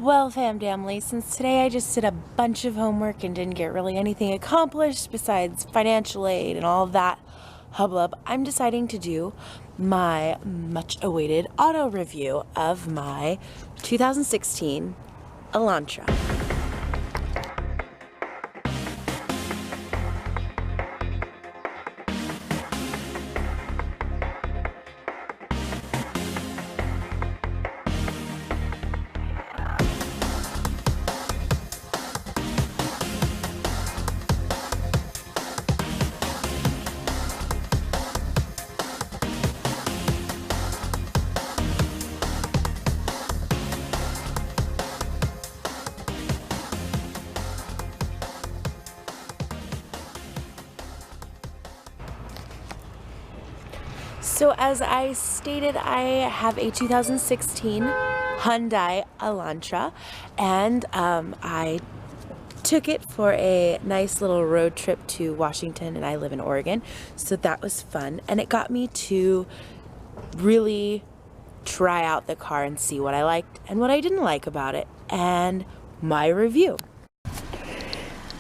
Well, family, since today I just did a bunch of homework and didn't get really anything accomplished besides financial aid and all of that hubbub, I'm deciding to do my much awaited auto review of my 2016 Elantra. So as I stated, I have a 2016 Hyundai Elantra, and I took it for a nice little road trip to Washington, and I live in Oregon, so that was fun. And it got me to really try out the car and see what I liked and what I didn't like about it, and my review.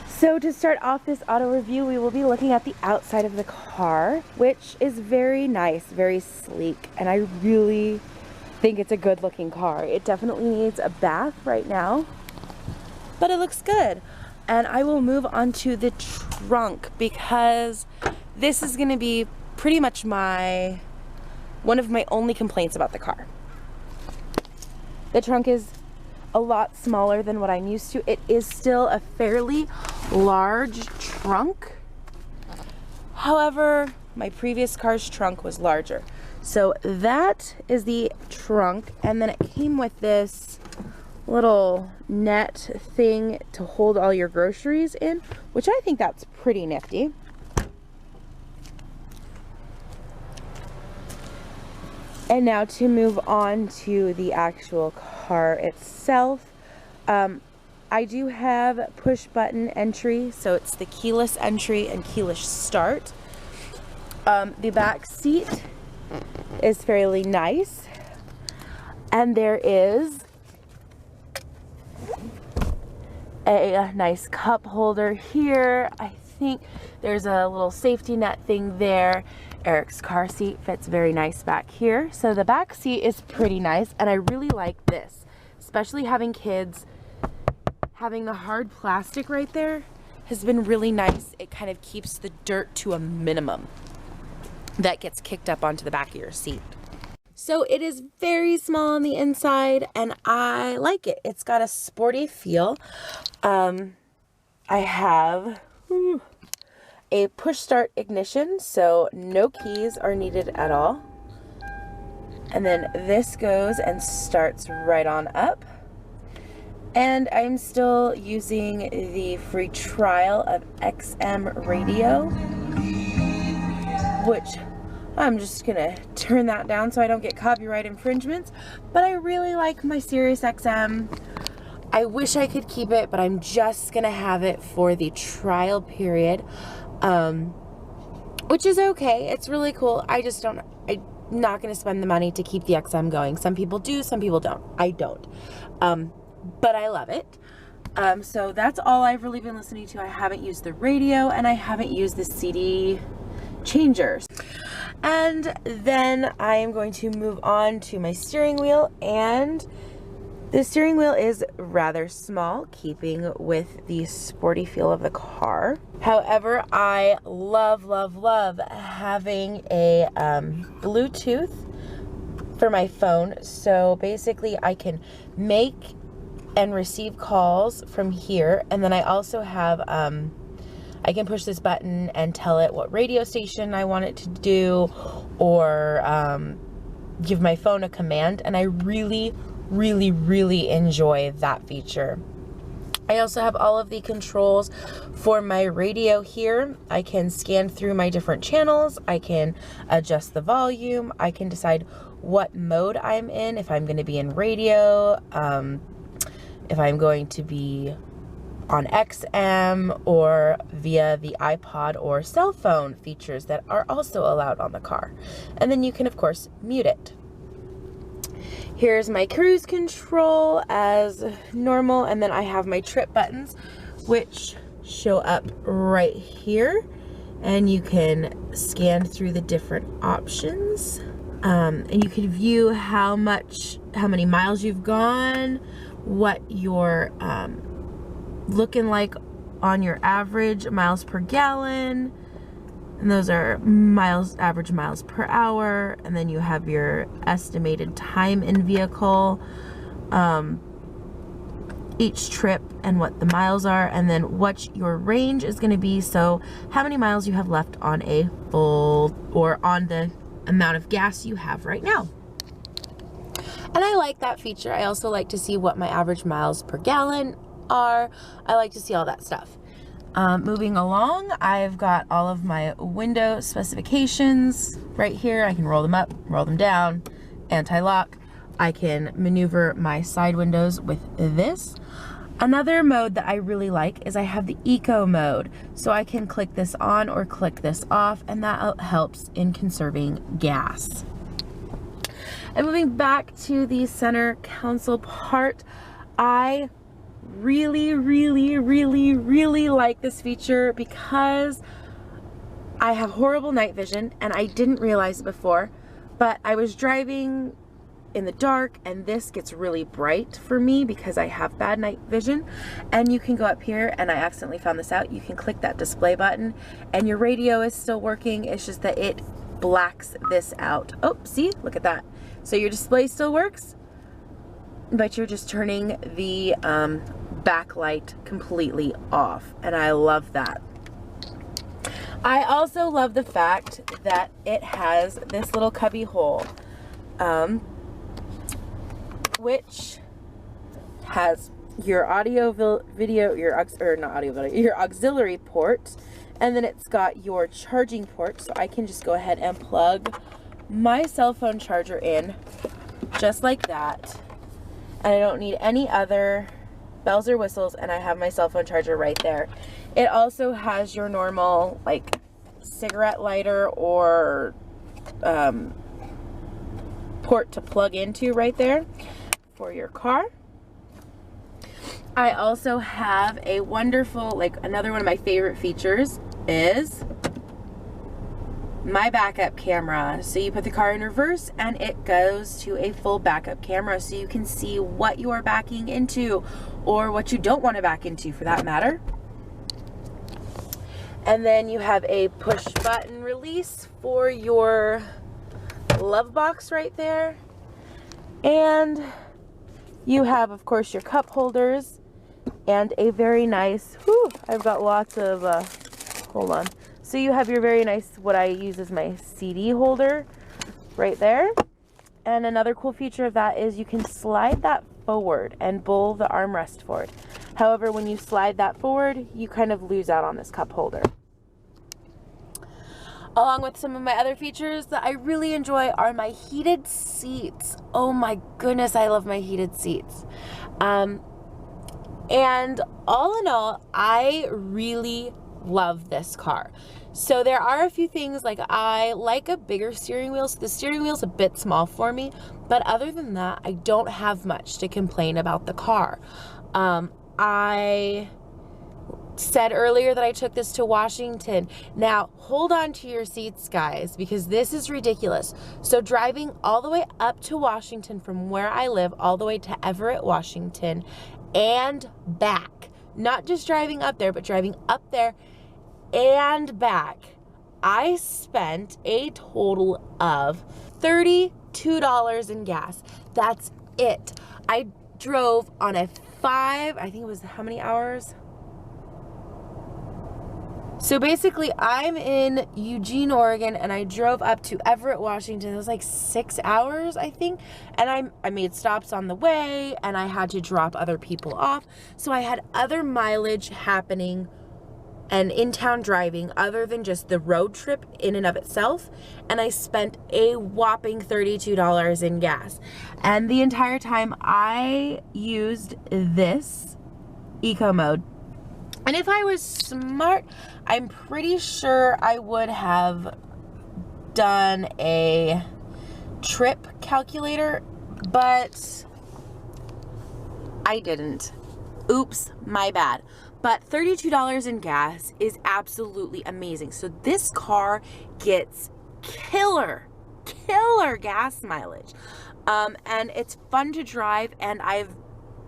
So to start off this auto review, we will be looking at the outside of the car, which is very nice, very sleek, and I really think it's a good looking car. It definitely needs a bath right now, but it looks good. And I will move on to the trunk because this is going to be pretty much one of my only complaints about the car. The trunk is a lot smaller than what I'm used to. It is still a fairly large trunk. However, my previous car's trunk was larger. So that is the trunk, and then it came with this little net thing to hold all your groceries in, which I think that's pretty nifty. And now to move on to the actual car itself. I do have push button entry, so it's the keyless entry and keyless start. The back seat is fairly nice, and there is a nice cup holder here. I think there's a little safety net thing there. Eric's car seat fits very nice back here. So the back seat is pretty nice, and I really like this, especially having kids. Having the hard plastic right there has been really nice. It kind of keeps the dirt to a minimum that gets kicked up onto the back of your seat. So it is very small on the inside, and I like it. It's got a sporty feel. I have a push start ignition, so no keys are needed at all. And then this goes and starts right on up. And I'm still using the free trial of XM radio, which I'm just gonna turn that down so I don't get copyright infringements. But I really like my Sirius XM. I wish I could keep it, but I'm just gonna have it for the trial period, which is okay. It's really cool. I'm not gonna spend the money to keep the XM going. Some people do, some people don't. I don't. But I love it. So that's all I've really been listening to. I haven't used the radio, and I haven't used the CD changers. And then I am going to move on to my steering wheel, and the steering wheel is rather small, keeping with the sporty feel of the car. However, I love having a Bluetooth for my phone. So basically I can make and receive calls from here, and then I also have I can push this button and tell it what radio station I want it to do, or give my phone a command, and I really enjoy that feature. I also have all of the controls for my radio here. I can scan through my different channels, I can adjust the volume, I can decide what mode I'm in, if I'm going to be in radio, if I'm going to be on XM, or via the iPod or cell phone features that are also allowed on the car. And then you can, of course, mute it. Here's my cruise control as normal, and then I have my trip buttons, which show up right here, and you can scan through the different options, and you can view how many miles you've gone, what you're looking like on your average miles per gallon, and those are average miles per hour, and then you have your estimated time in vehicle, each trip and what the miles are, and then what your range is going to be, so how many miles you have left on a full, or on the amount of gas you have right now. And I like that feature. I also like to see what my average miles per gallon are. I like to see all that stuff. Moving along, I've got all of my window specifications right here. I can roll them up, roll them down, anti-lock. I can maneuver my side windows with this. Another mode that I really like is I have the eco mode. So I can click this on or click this off, and that helps in conserving gas. And moving back to the center console part, I really like this feature because I have horrible night vision, and I didn't realize it before, but I was driving in the dark, and this gets really bright for me because I have bad night vision. And you can go up here, and I accidentally found this out, you can click that display button and your radio is still working. It's just that it blacks this out. Oh, see, look at that. So your display still works, but you're just turning the backlight completely off, and I love that. I also love the fact that it has this little cubby hole, which has your audio video, your auxiliary port, and then it's got your charging port, so I can just go ahead and plug my cell phone charger in just like that, and I don't need any other bells or whistles, and I have my cell phone charger right there. It also has your normal like cigarette lighter or port to plug into right there for your car. I also have a wonderful, like, another one of my favorite features is my backup camera. So you put the car in reverse and it goes to a full backup camera, so you can see what you are backing into, or what you don't want to back into for that matter. And then you have a push button release for your glove box right there. And you have, of course, your cup holders and a very nice, I've got lots of, hold on. So you have your very nice, what I use as my CD holder right there. And another cool feature of that is you can slide that forward and pull the armrest forward. However, when you slide that forward, you kind of lose out on this cup holder. Along with some of my other features that I really enjoy are my heated seats. Oh my goodness, I love my heated seats. And all in all, I really love this car. So there are a few things, like I like a bigger steering wheel, so the steering wheel's a bit small for me, but other than that, I don't have much to complain about the car. I said earlier that I took this to Washington. Now, hold on to your seats, guys, because this is ridiculous. So driving all the way up to Washington from where I live, all the way to Everett, Washington, and back, not just driving up there, but driving up there and back, I spent a total of $32 in gas. That's it. I drove on a I think it was, how many hours? So basically, I'm in Eugene, Oregon, and I drove up to Everett, Washington. It was like 6 hours, I think. And I made stops on the way, and I had to drop other people off. So I had other mileage happening and in-town driving other than just the road trip in and of itself. And I spent a whopping $32 in gas. And the entire time I used this eco mode. And if I was smart, I'm pretty sure I would have done a trip calculator, but I didn't. Oops, my bad. But $32 in gas is absolutely amazing. So this car gets killer gas mileage. And it's fun to drive, and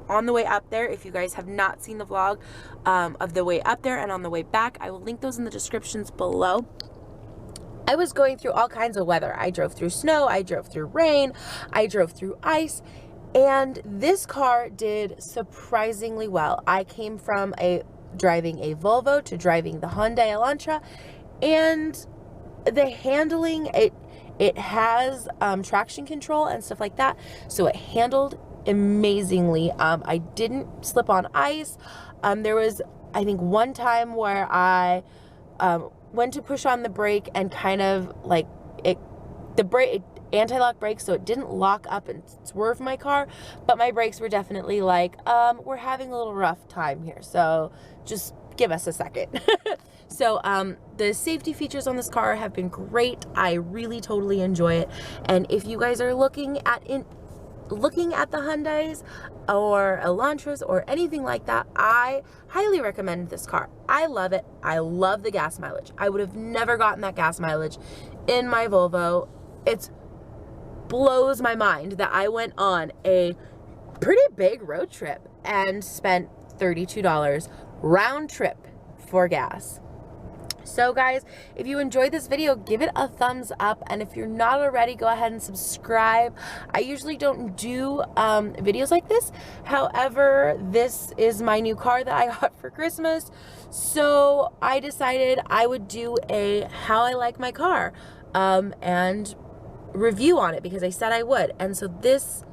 on the way up there, if you guys have not seen the vlog of the way up there and on the way back, I will link those in the descriptions below. I was going through all kinds of weather. I drove through snow, I drove through rain, I drove through ice, and this car did surprisingly well. I came from driving a Volvo to driving the Hyundai Elantra, and the handling, it has traction control and stuff like that, so it handled amazingly. I didn't slip on ice. There was, I think, one time where I went to push on the brake and kind of like anti-lock brakes, so it didn't lock up and swerve my car, but my brakes were definitely like, we're having a little rough time here, so just give us a second. So the safety features on this car have been great. I really totally enjoy it, and if you guys are looking at the Hyundais or Elantras or anything like that, I highly recommend this car. I love it. I love the gas mileage. I would have never gotten that gas mileage in my Volvo. It blows my mind that I went on a pretty big road trip and spent $32 round trip for gas. So guys, if you enjoyed this video, give it a thumbs up, and if you're not already, go ahead and subscribe. I usually don't do videos like this. However, this is my new car that I got for Christmas, so I decided I would do a how I like my car and review on it, because I said I would. And so this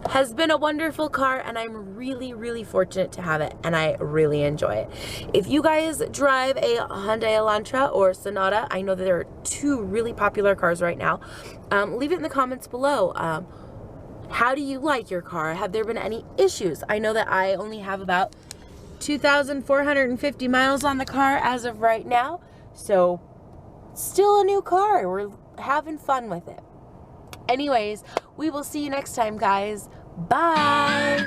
has been a wonderful car, and I'm really fortunate to have it, and I really enjoy it. If you guys drive a Hyundai Elantra or Sonata, I know that there are two really popular cars right now, leave it in the comments below. How do you like your car? Have there been any issues? I know that I only have about 2,450 miles on the car as of right now, so still a new car. We're having fun with it. Anyways, we will see you next time, guys. Bye.